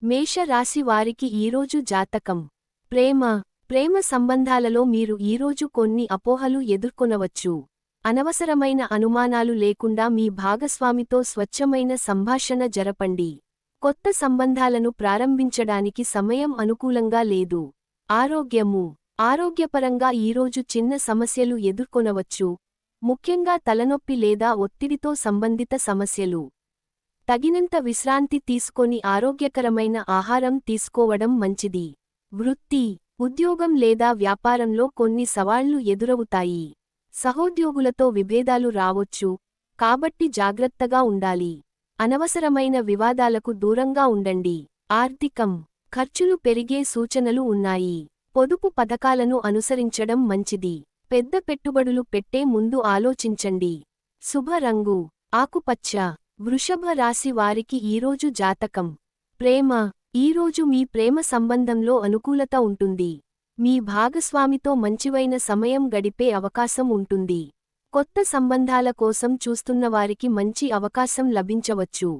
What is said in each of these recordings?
మేషరాశి వారికి ఈరోజు జాతకం. ప్రేమ సంబంధాలలో మీరు ఈరోజు కొన్ని అపోహలు ఎదుర్కొనవచ్చు. అనవసరమైన అనుమానాలు లేకుండా మీ భాగస్వామితో స్వచ్ఛమైన సంభాషణ జరపండి. కొత్త సంబంధాలను ప్రారంభించడానికి సమయం అనుకూలంగా లేదు. ఆరోగ్యపరంగా ఈరోజు చిన్న సమస్యలు ఎదుర్కొనవచ్చు, ముఖ్యంగా తలనొప్పి లేదా ఒత్తిడితో సంబంధిత సమస్యలు. తగినంత విశ్రాంతి తీసుకొని ఆరోగ్యకరమైన ఆహారం తీసుకోవడం మంచిది. ఉద్యోగం లేదా వ్యాపారంలో కొన్ని సవాళ్లు ఎదురవుతాయి. సహోద్యోగులతో విభేదాలు రావొచ్చు, కాబట్టి జాగ్రత్తగా ఉండాలి. అనవసరమైన వివాదాలకు దూరంగా ఉండండి. ఖర్చులు పెరిగే సూచనలు ఉన్నాయి. పొదుపు పథకాలను అనుసరించడం మంచిది. పెద్ద పెట్టుబడులు పెట్టే ముందు ఆలోచించండి. శుభ రంగు ఆకుపచ్చ. వృషభ రాశి వారికి ఈరోజు జాతకం. ఈరోజు మీ ప్రేమ సంబంధంలో అనుకూలత ఉంటుంది. మీ భాగస్వామితో మంచివైన సమయం గడిపే అవకాశం ఉంటుంది. కొత్త సంబంధాల కోసం చూస్తున్నవారికి మంచి అవకాశం లభించవచ్చు.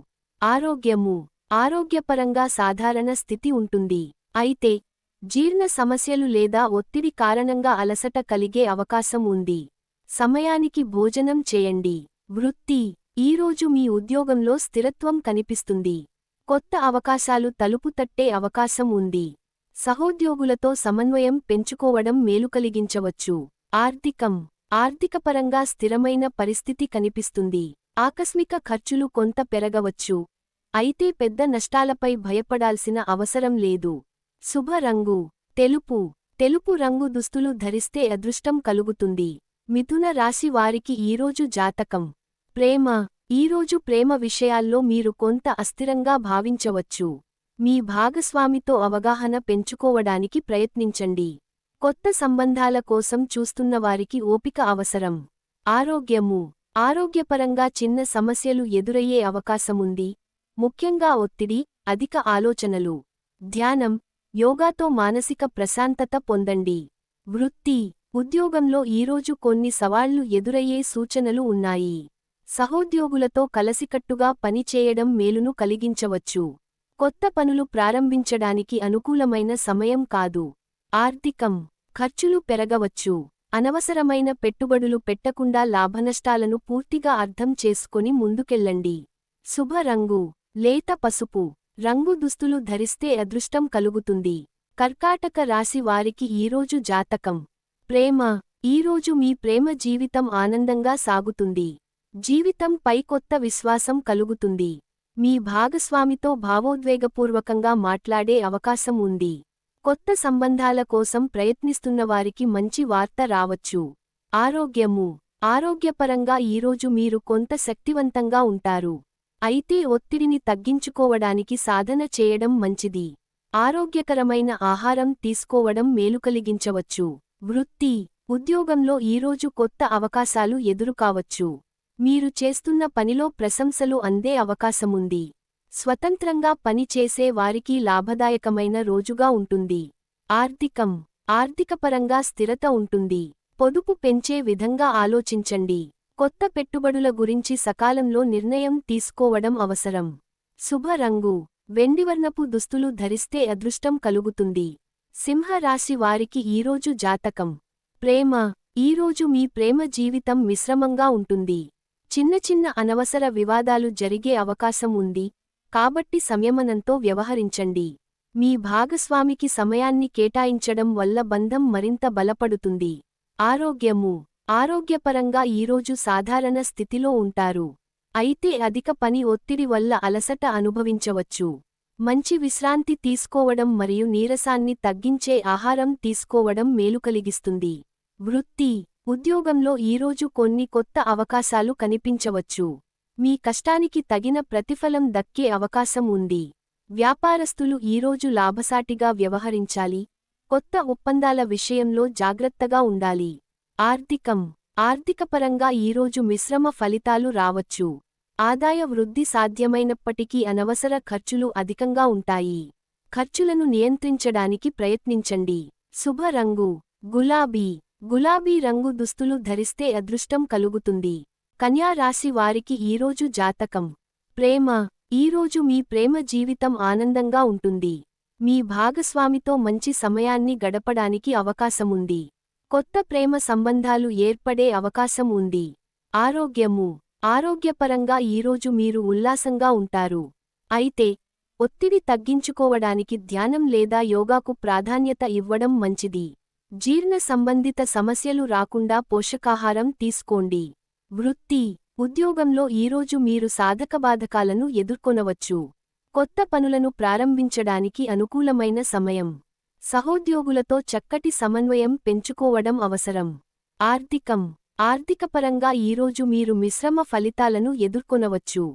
ఆరోగ్యపరంగా సాధారణ స్థితి ఉంటుంది. అయితే జీర్ణ సమస్యలు లేదా ఒత్తిడి కారణంగా అలసట కలిగే అవకాశం ఉంది. సమయానికి భోజనం చేయండి. ఈరోజు మీ ఉద్యోగంలో స్థిరత్వం కనిపిస్తుంది. కొత్త అవకాశాలు తలుపు తట్టే అవకాశం ఉంది. సహోద్యోగులతో సమన్వయం పెంచుకోవడం మేలు కలిగించవచ్చు. ఆర్థికపరంగా స్థిరమైన పరిస్థితి కనిపిస్తుంది. ఆకస్మిక ఖర్చులు కొంత పెరగవచ్చు, అయితే పెద్ద నష్టాలపై భయపడాల్సిన అవసరం లేదు. శుభ రంగు తెలుపు రంగు దుస్తులు ధరిస్తే అదృష్టం కలుగుతుంది. మిథున రాశి వారికి ఈరోజు జాతకం. ఈరోజు ప్రేమ విషయాల్లో మీరు కొంత అస్థిరంగా భావించవచ్చు. మీ భాగస్వామితో అవగాహన పెంచుకోవడానికి ప్రయత్నించండి. కొత్త సంబంధాల కోసం చూస్తున్నవారికి ఓపిక అవసరం. ఆరోగ్యపరంగా చిన్న సమస్యలు ఎదురయ్యే అవకాశముంది, ముఖ్యంగా ఒత్తిడి, అధిక ఆలోచనలు. ధ్యానం, యోగాతో మానసిక ప్రశాంతత పొందండి. ఉద్యోగంలో ఈరోజు కొన్ని సవాళ్లు ఎదురయ్యే సూచనలు ఉన్నాయి. సహోద్యోగులతో కలసికట్టుగా పనిచేయడం మేలును కలిగించవచ్చు. కొత్త పనులు ప్రారంభించడానికి అనుకూలమైన సమయం కాదు. ఖర్చులు పెరగవచ్చు. అనవసరమైన పెట్టుబడులు పెట్టకుండా లాభనష్టాలను పూర్తిగా అర్థం చేసుకొని ముందుకెళ్లండి. శుభ రంగు లేత పసుపు రంగు దుస్తులు ధరిస్తే అదృష్టం కలుగుతుంది. కర్కాటక రాశి వారికి ఈరోజు జాతకం. ఈరోజు మీ ప్రేమ జీవితం ఆనందంగా సాగుతుంది. జీవితంపై కొత్త విశ్వాసం కలుగుతుంది. మీ భాగస్వామితో భావోద్వేగపూర్వకంగా మాట్లాడే అవకాశం ఉంది. కొత్త సంబంధాల కోసం ప్రయత్నిస్తున్నవారికి మంచి వార్త రావచ్చు. ఆరోగ్యపరంగా ఈరోజు మీరు కొంత శక్తివంతంగా ఉంటారు, అయితే ఒత్తిడిని తగ్గించుకోవడానికి సాధన చేయడం మంచిది. ఆరోగ్యకరమైన ఆహారం తీసుకోవడం మేలు కలిగించవచ్చు. ఉద్యోగంలో ఈరోజు కొత్త అవకాశాలు ఎదురుకావచ్చు. మీరు చేస్తున్న పనిలో ప్రశంసలు అందే అవకాశముంది. స్వతంత్రంగా పని చేసే వారికి లాభదాయకమైన రోజుగా ఉంటుంది. ఆర్థికపరంగా స్థిరత ఉంటుంది. పొదుపు పెంచే విధంగా ఆలోచించండి. కొత్త పెట్టుబడుల గురించి సకాలంలో నిర్ణయం తీసుకోవడం అవసరం. శుభ రంగు వెండివర్ణపు దుస్తులు ధరిస్తే అదృష్టం కలుగుతుంది. సింహరాశి వారికి ఈరోజు జాతకం. ఈరోజు మీ ప్రేమ జీవితం మిశ్రమంగా ఉంటుంది. చిన్న అనవసర వివాదాలు జరిగే అవకాశం ఉంది, కాబట్టి సంయమనంతో వ్యవహరించండి. మీ భాగస్వామికి సమయాన్ని కేటాయించడం వల్ల బంధం మరింత బలపడుతుంది. ఆరోగ్యపరంగా ఈరోజు సాధారణ స్థితిలో ఉంటారు, అయితే అధిక పని ఒత్తిడి వల్ల అలసట అనుభవించవచ్చు. మంచి విశ్రాంతి తీసుకోవడం మరియు నీరసాన్ని తగ్గించే ఆహారం తీసుకోవడం మేలు కలిగిస్తుంది. ఉద్యోగంలో ఈరోజు కొన్ని కొత్త అవకాశాలు కనిపించవచ్చు. మీ కష్టానికి తగిన ప్రతిఫలం దక్కే అవకాశం ఉంది. వ్యాపారస్తులు ఈరోజు లాభసాటిగా వ్యవహరించాలి. కొత్త ఒప్పందాల విషయంలో జాగ్రత్తగా ఉండాలి. ఆర్థికపరంగా ఈరోజు మిశ్రమ ఫలితాలు రావచ్చు. ఆదాయ వృద్ధి సాధ్యమైనప్పటికీ అనవసర ఖర్చులు అధికంగా ఉంటాయి. ఖర్చులను నియంత్రించడానికి ప్రయత్నించండి. శుభ రంగు గులాబీ గులాబీ రంగు దుస్తులు ధరిస్తే అదృష్టం కలుగుతుంది. కన్యా రాశి వారికి ఈరోజు జాతకం. ప్రేమ. ఈరోజు మీ ప్రేమ జీవితం ఆనందంగా ఉంటుంది. మీ భాగస్వామితో మంచి సమయాన్ని గడపడానికి అవకాశముంది. కొత్త ప్రేమ సంబంధాలు ఏర్పడే అవకాశం ఉంది. ఆరోగ్యము. ఆరోగ్యపరంగా ఈరోజు మీరు ఉల్లాసంగా ఉంటారు. అయితే ఒత్తిడి తగ్గించుకోవడానికి ధ్యానం లేదా యోగాకు ప్రాధాన్యత ఇవ్వడం మంచిది. జీర్ణ సంబంధిత సమస్యలు రాకుండా పోషకాహారం తీసుకోండి. వృత్తి. ఉద్యోగంలో ఈరోజు మీరు సాధకబాధకాలను ఎదుర్కొనవచ్చు. కొత్త పనులను ప్రారంభించడానికి అనుకూలమైన సమయం. సహోద్యోగులతో చక్కటి సమన్వయం పెంచుకోవడం అవసరం. ఆర్థికం. ఆర్థికపరంగా ఈరోజు మీరు మిశ్రమ ఫలితాలను ఎదుర్కొనవచ్చు.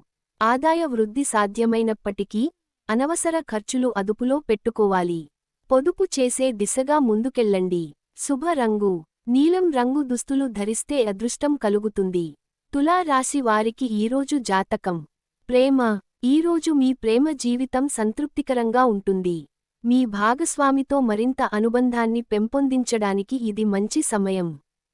ఆదాయ వృద్ధి సాధ్యమైనప్పటికీ అనవసర ఖర్చులు అదుపులో పెట్టుకోవాలి. పొదుపు చేసే దిశగా ముందుకెళ్ళండి. శుభ రంగు. నీలం రంగు దుస్తులు ధరిస్తే అదృష్టం కలుగుతుంది. తులా రాశి వారికి ఈరోజు జాతకం. ప్రేమ. ఈరోజు మీ ప్రేమ జీవితం సంతృప్తికరంగా ఉంటుంది. మీ భాగస్వామితో మరింత అనుబంధాన్ని పెంపొందించడానికి ఇది మంచి సమయం.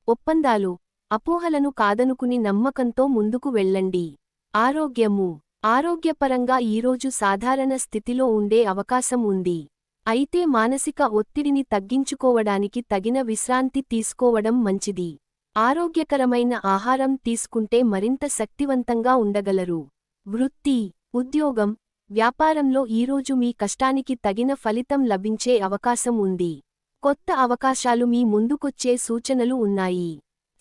ఒప్పందాలు. అపోహలను కాదనుకుని నమ్మకంతో ముందుకు వెళ్ళండి. ఆరోగ్యము. ఆరోగ్యపరంగా ఈరోజు సాధారణ స్థితిలో ఉండే అవకాశం ఉంది. అయితే మానసిక ఒత్తిడిని తగ్గించుకోవడానికి తగిన విశ్రాంతి తీసుకోవడం మంచిది. ఆరోగ్యకరమైన ఆహారం తీసుకుంటే మరింత శక్తివంతంగా ఉండగలరు. వృత్తి. ఉద్యోగం. వ్యాపారంలో ఈరోజు మీ కష్టానికి తగిన ఫలితం లభించే అవకాశం ఉంది. కొత్త అవకాశాలు మీ ముందుకొచ్చే సూచనలు ఉన్నాయి.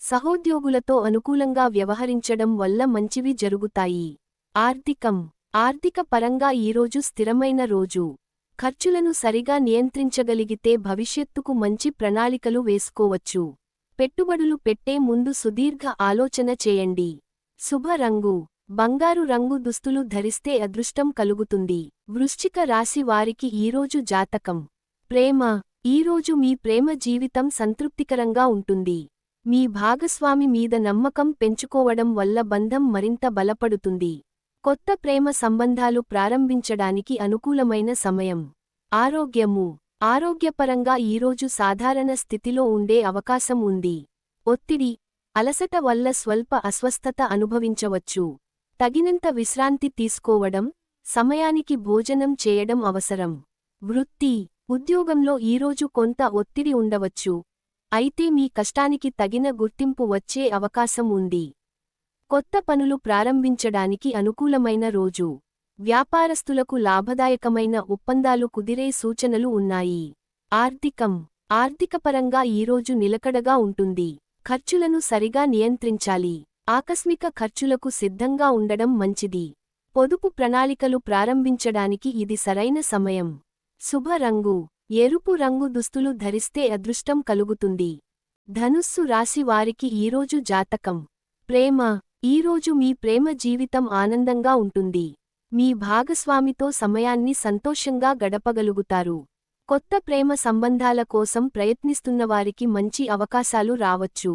సహోద్యోగులతో అనుకూలంగా వ్యవహరించడం వల్ల మంచివి జరుగుతాయి. ఆర్థికం. ఆర్థిక పరంగా ఈరోజు స్థిరమైన రోజు. ఖర్చులను సరిగా నియంత్రించగలిగితే భవిష్యత్తుకు మంచి ప్రణాళికలు వేసుకోవచ్చు. పెట్టుబడులు పెట్టే ముందు సుదీర్ఘ ఆలోచన చేయండి. శుభ రంగు. బంగారు రంగు దుస్తులు ధరిస్తే అదృష్టం కలుగుతుంది. వృశ్చిక రాశి వారికి ఈరోజు జాతకం. ప్రేమ. ఈరోజు మీ ప్రేమ జీవితం సంతృప్తికరంగా ఉంటుంది. మీ భాగస్వామి మీద నమ్మకం పెంచుకోవడం వల్ల బంధం మరింత బలపడుతుంది. కొత్త ప్రేమ సంబంధాలు ప్రారంభించడానికి అనుకూలమైన సమయం. ఆరోగ్యము. ఆరోగ్యపరంగా ఈరోజు సాధారణ స్థితిలో ఉండే అవకాశం ఉంది. ఒత్తిడి, అలసట వల్ల స్వల్ప అస్వస్థత అనుభవించవచ్చు. తగినంత విశ్రాంతి తీసుకోవడం, సమయానికి భోజనం చేయడం అవసరం. వృత్తి. ఉద్యోగంలో ఈరోజు కొంత ఒత్తిడి ఉండవచ్చు. అయితే మీ కష్టానికి తగిన గుర్తింపు వచ్చే అవకాశం ఉంది. కొత్త పనులు ప్రారంభించడానికి అనుకూలమైన రోజు. వ్యాపారస్తులకు లాభదాయకమైన ఒప్పందాలు కుదిరే సూచనలు ఉన్నాయి. ఆర్థికం. ఆర్థికపరంగా ఈరోజు నిలకడగా ఉంటుంది. ఖర్చులను సరిగా నియంత్రించాలి. ఆకస్మిక ఖర్చులకు సిద్ధంగా ఉండడం మంచిది. పొదుపు ప్రణాళికలు ప్రారంభించడానికి ఇది సరైన సమయం. శుభ రంగు. ఎరుపు రంగు దుస్తులు ధరిస్తే అదృష్టం కలుగుతుంది. ధనుస్సు రాశి వారికి ఈరోజు జాతకం. ప్రేమ. ఈరోజు మీ ప్రేమ జీవితం ఆనందంగా ఉంటుంది. మీ భాగస్వామితో సమయాన్ని సంతోషంగా గడపగలుగుతారు. కొత్త ప్రేమ సంబంధాల కోసం ప్రయత్నిస్తున్నవారికి మంచి అవకాశాలు రావచ్చు.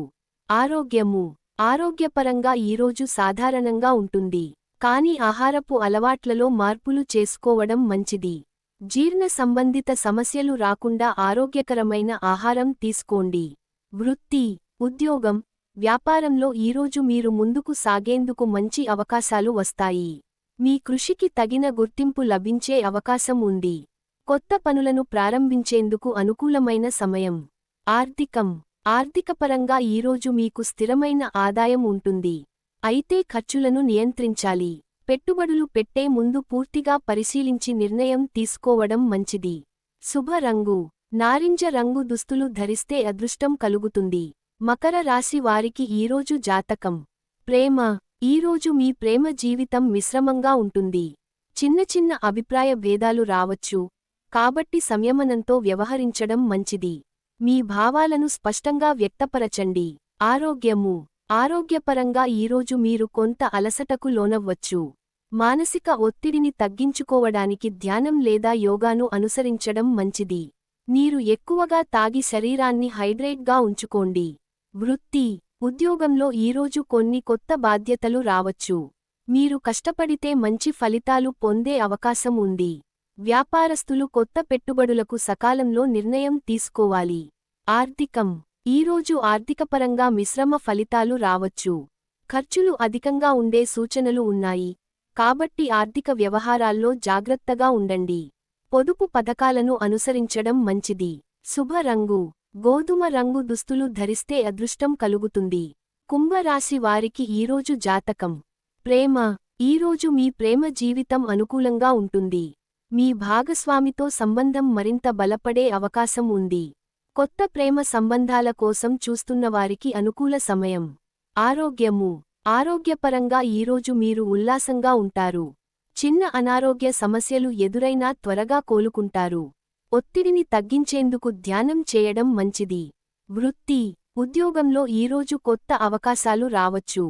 ఆరోగ్యము. ఆరోగ్యపరంగా ఈరోజు సాధారణంగా ఉంటుంది. కానీ ఆహారపు అలవాట్లలో మార్పులు చేసుకోవడం మంచిది. జీర్ణ సంబంధిత సమస్యలు రాకుండా ఆరోగ్యకరమైన ఆహారం తీసుకోండి. వృత్తి. ఉద్యోగం. వ్యాపారంలో ఈరోజు మీరు ముందుకు సాగేందుకు మంచి అవకాశాలు వస్తాయి. మీ కృషికి తగిన గుర్తింపు లభించే అవకాశం ఉంది. కొత్త పనులను ప్రారంభించేందుకు అనుకూలమైన సమయం. ఆర్థికం. ఆర్థికపరంగా ఈరోజు మీకు స్థిరమైన ఆదాయం ఉంటుంది. అయితే ఖర్చులను నియంత్రించాలి. పెట్టుబడులు పెట్టే ముందు పూర్తిగా పరిశీలించి నిర్ణయం తీసుకోవడం మంచిది. శుభ రంగు. నారింజ రంగు దుస్తులు ధరిస్తే అదృష్టం కలుగుతుంది. మకర రాశి వారికి ఈరోజు జాతకం. ప్రేమ. ఈరోజు మీ ప్రేమ జీవితం మిశ్రమంగా ఉంటుంది. చిన్న చిన్న అభిప్రాయ భేదాలు రావచ్చు. కాబట్టి సంయమనంతో వ్యవహరించడం మంచిది. మీ భావాలను స్పష్టంగా వ్యక్తపరచండి. ఆరోగ్యము. ఆరోగ్యపరంగా ఈరోజు మీరు కొంత అలసటకు లోనవ్వచ్చు. మానసిక ఒత్తిడిని తగ్గించుకోవడానికి ధ్యానం లేదా యోగాను అనుసరించడం మంచిది. నీరు ఎక్కువగా తాగి శరీరాన్ని హైడ్రేట్గా ఉంచుకోండి. వృత్తి. ఉద్యోగంలో ఈరోజు కొన్ని కొత్త బాధ్యతలు రావచ్చు. మీరు కష్టపడితే మంచి ఫలితాలు పొందే అవకాశం ఉంది. వ్యాపారస్తులు కొత్త పెట్టుబడులకు సకాలంలో నిర్ణయం తీసుకోవాలి. ఆర్థికం. ఈరోజు ఆర్థికపరంగా మిశ్రమ ఫలితాలు రావచ్చు. ఖర్చులు అధికంగా ఉండే సూచనలు ఉన్నాయి, కాబట్టి ఆర్థిక వ్యవహారాల్లో జాగ్రత్తగా ఉండండి. పొదుపు పథకాలను అనుసరించడం మంచిది. శుభ రంగు గోధుమ రంగు దుస్తులు ధరిస్తే అదృష్టం కలుగుతుంది. కుంభరాశి వారికి ఈరోజు జాతకం. ప్రేమ ఈరోజు మీ ప్రేమ జీవితం అనుకూలంగా ఉంటుంది. మీ భాగస్వామితో సంబంధం మరింత బలపడే అవకాశం ఉంది. కొత్త ప్రేమ సంబంధాల కోసం చూస్తున్నవారికి అనుకూల సమయం. ఆరోగ్యపరంగా ఈరోజు మీరు ఉల్లాసంగా ఉంటారు. చిన్న అనారోగ్య సమస్యలు ఎదురైనా త్వరగా కోలుకుంటారు. ఒత్తిడిని తగ్గించేందుకు ధ్యానం చేయడం మంచిది. ఉద్యోగంలో ఈరోజు కొత్త అవకాశాలు రావచ్చు.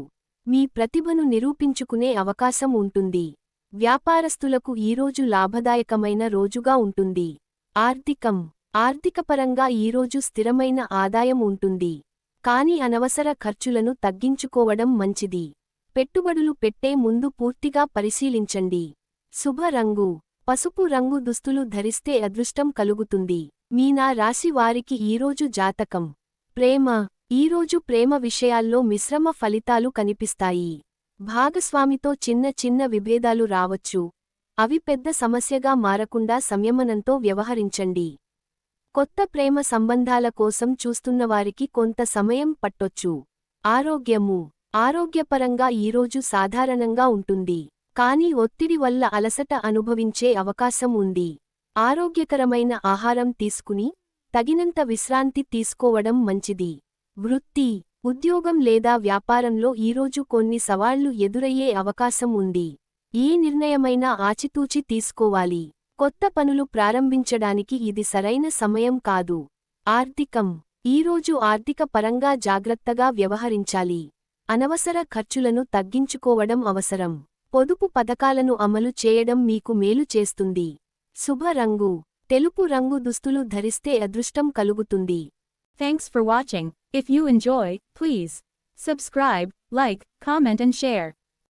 మీ ప్రతిభను నిరూపించుకునే అవకాశం ఉంటుంది. వ్యాపారస్తులకు ఈరోజు లాభదాయకమైన రోజుగా ఉంటుంది. ఆర్థికపరంగా ఈరోజు స్థిరమైన ఆదాయం ఉంటుంది. కానీ అనవసర ఖర్చులను తగ్గించుకోవడం మంచిది. పెట్టుబడులు పెట్టే ముందు పూర్తిగా పరిశీలించండి. శుభ రంగు పసుపు రంగు దుస్తులు ధరిస్తే అదృష్టం కలుగుతుంది. మీనా రాశి వారికి ఈరోజు జాతకం. ప్రేమ ఈరోజు ప్రేమ విషయాల్లో మిశ్రమ ఫలితాలు కనిపిస్తాయి. భాగస్వామితో చిన్న విభేదాలు రావచ్చు. అవి పెద్ద సమస్యగా మారకుండా సంయమనంతో వ్యవహరించండి. కొత్త ప్రేమ సంబంధాల కోసం చూస్తున్నవారికి కొంత సమయం పట్టొచ్చు. ఆరోగ్యపరంగా ఈరోజు సాధారణంగా ఉంటుంది. కానీ ఒత్తిడి వల్ల అలసట అనుభవించే అవకాశం ఉంది. ఆరోగ్యకరమైన ఆహారం తీసుకుని తగినంత విశ్రాంతి తీసుకోవడం మంచిది. ఉద్యోగం లేదా వ్యాపారంలో ఈరోజు కొన్ని సవాళ్లు ఎదురయ్యే అవకాశం ఉంది. ఏ నిర్ణయమైనా ఆచితూచి తీసుకోవాలి. కొత్త పనులు ప్రారంభించడానికి ఇది సరైన సమయం కాదు. ఈరోజు ఆర్థిక పరంగా జాగ్రత్తగా వ్యవహరించాలి. అనవసర ఖర్చులను తగ్గించుకోవడం అవసరం. పొదుపు పథకాలను అమలు చేయడం మీకు మేలు చేస్తుంది. శుభ రంగు తెలుపు రంగు దుస్తులు ధరిస్తే అదృష్టం కలుగుతుంది. Thanks for watching. If you enjoy, please subscribe, like, comment and share.